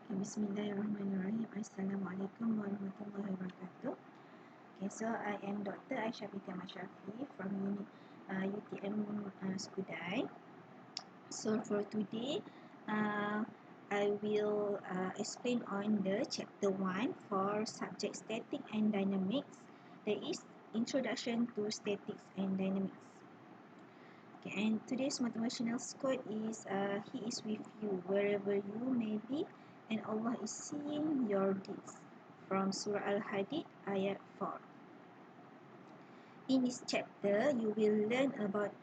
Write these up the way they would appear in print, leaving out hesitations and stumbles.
Bismillahirrahmanirrahim. Assalamualaikum warahmatullahi wabarakatuh. Okay, so I am Dr. Aisyah binti Mashrafi from UTM Skudai. So for today, I will explain on the chapter 1 for subject static and dynamics. That is introduction to statics and dynamics. Okay, and today's motivational quote is He is with you wherever you may be, and Allah is seeing your deeds. From Surah Al-Hadid, ayat 4. In this chapter, you will learn about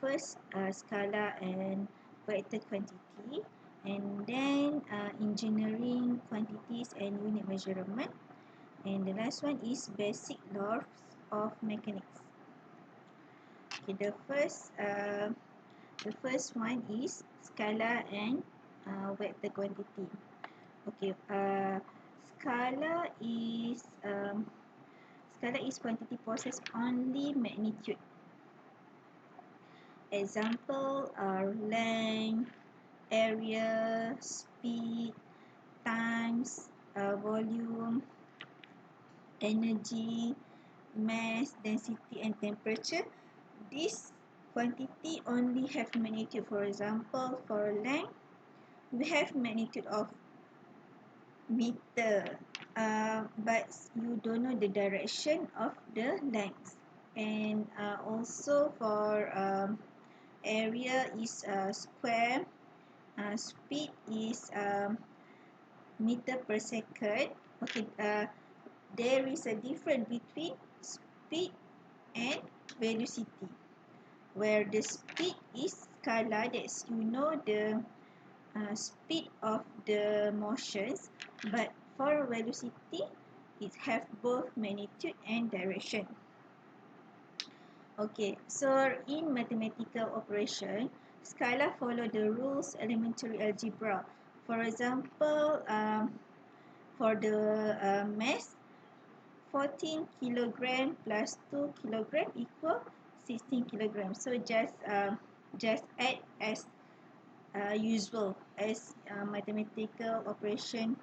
first scalar and vector quantity, and then engineering quantities and unit measurement, and the last one is basic laws of mechanics. Okay, the first one is scalar and vector quantity. Okay, scalar is quantity possess only magnitude. Example are length, area, speed, times, volume, energy, mass, density, and temperature. This quantity only have magnitude. For example, for length, we have magnitude of meter, but you don't know the direction of the length. And also for area is square, speed is meter per second. Okay, there is a difference between speed and velocity, where the speed is scalar, that's you know the speed of the motions, but for velocity it have both magnitude and direction. Okay, so in mathematical operation, scalar follow the rules elementary algebra. For example, for the mass, 14 kilogram plus 2 kilogram equal 16 kilogram. So just add as usual as mathematical operation,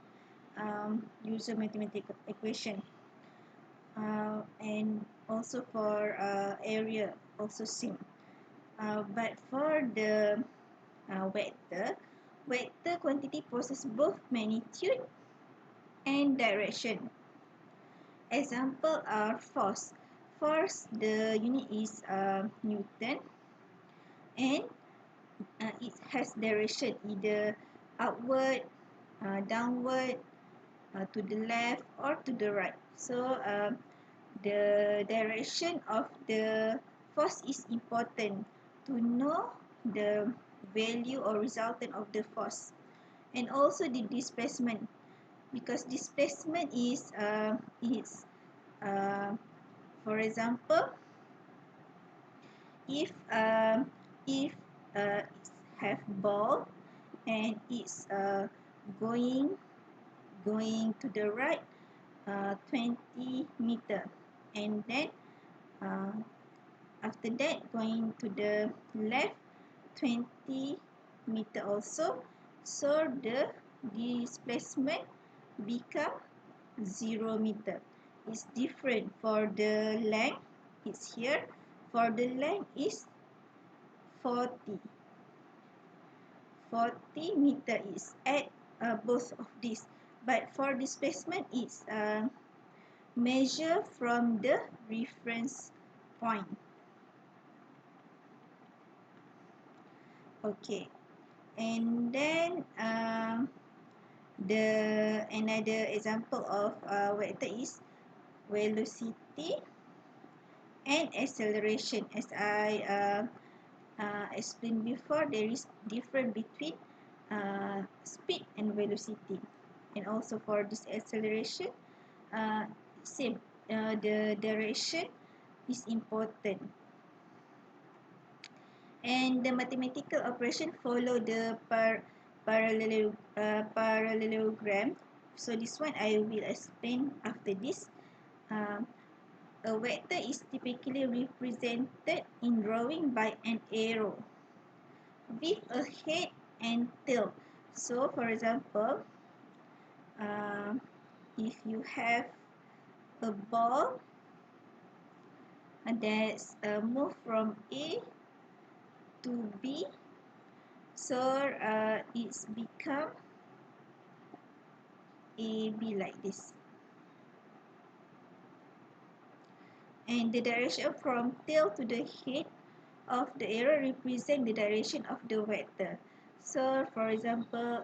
usual mathematical equation. And also for area also same, but for the vector quantity possess both magnitude and direction. Example are force. The unit is Newton, and it has direction either upward, downward, to the left or to the right. So the direction of the force is important to know the value or resultant of the force, and also the displacement, because displacement is for example, if it have ball and it's going to the right 20 meter, and then after that going to the left 20 meter also, so the displacement become 0 meter. It's different for the length, it's here. For the length is 40 meter, is at both of these. But for displacement, it's measure from the reference point. Okay, and then the another example of vector is velocity and acceleration. As I explained before, there is difference between speed and velocity. And also for this acceleration, same, the direction is important. And the mathematical operation follow the parallelogram. So this one I will explain after this. A vector is typically represented in drawing by an arrow with a head and tail. So for example, uh, if you have a ball that's moved from A to B, so it's become AB like this. And the direction from tail to the head of the arrow represent the direction of the vector. So for example,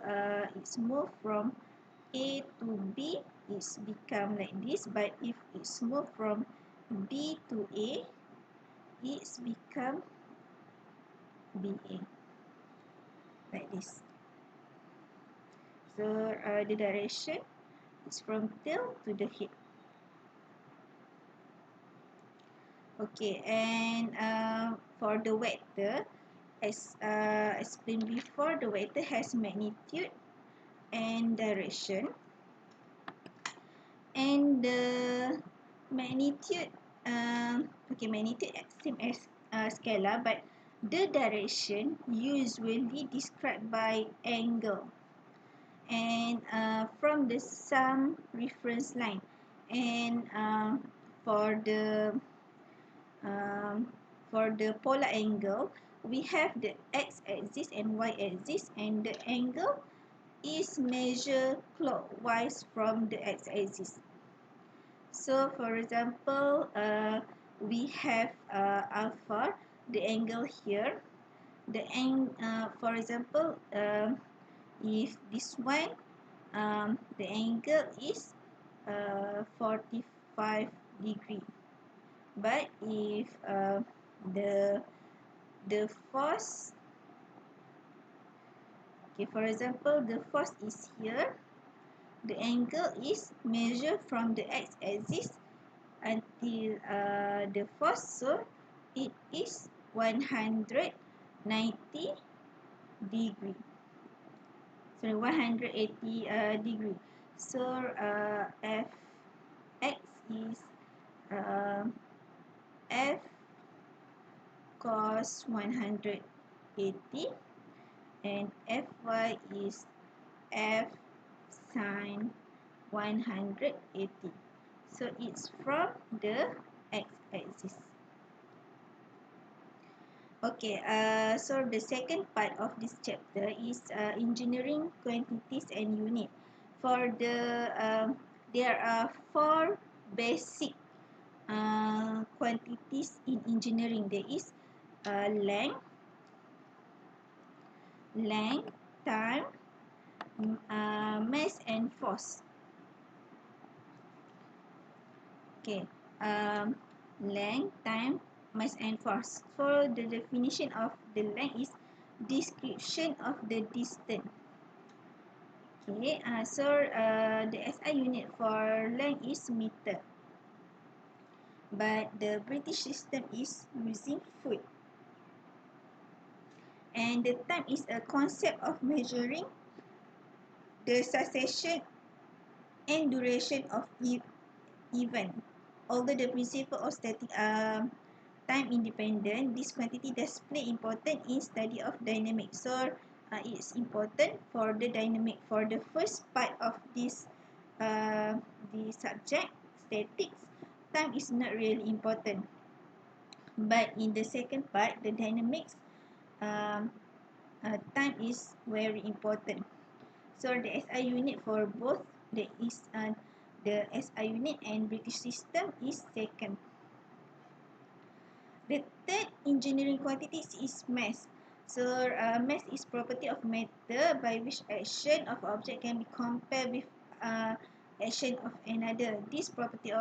it's moved from A to B, it's become like this. But if it's moved from B to A, it's become BA like this. So the direction is from tail to the head. Okay, and for the vector, as explained before, the vector has magnitude and direction. And the magnitude, magnitude same as scalar, but the direction usually described by angle and from the sum reference line. And um, for the polar angle, we have the x-axis and y-axis, and the angle is measured clockwise from the x-axis. So for example, we have alpha, the angle here. For example, if this one, the angle is 45 degree. But if the force, okay, for example, the force is here, the angle is measured from the x-axis until the force, so it is 190 degree. So 180 degree. So fx is f cos 180, and fy is f sin 180. So it's from the x-axis. Okay, so the second part of this chapter is engineering quantities and unit. For there are four basic quantities in engineering. There is length, time, mass, and force. Okay, length, time, mass, and force. So the definition of the length is description of the distance. Okay, so the SI unit for length is meter, but the British system is using foot. And the time is a concept of measuring the succession and duration of event. Although the principle of static time independent, this quantity does play important in study of dynamics. So it's important for the dynamic. For the first part of this the subject, statics, time is not really important. But in the second part, the dynamics, um, time is very important. So the SI unit for both the SI unit and British system is second. The third engineering quantity is mass. So mass is property of matter by which action of object can be compared with action of another. This property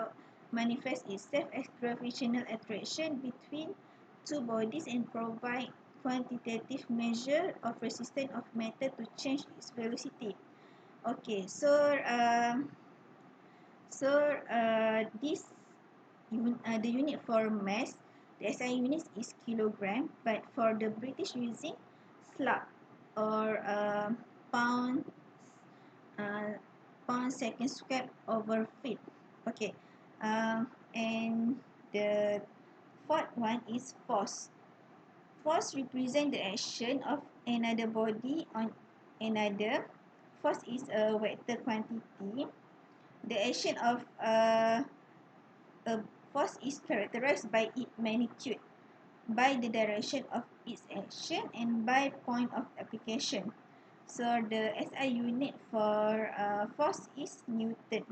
manifests itself as gravitational attraction between two bodies and provide quantitative measure of resistance of matter to change its velocity. Okay, so this the unit for mass, the SI unit is kilogram, but for the British using slug or pound uh, pound second square over feet. Okay, and the fourth one is force. Force represents the action of another body on another force is a vector quantity. The action of a force is characterized by its magnitude, by the direction of its action, and by point of application. So the SI unit for force is Newton.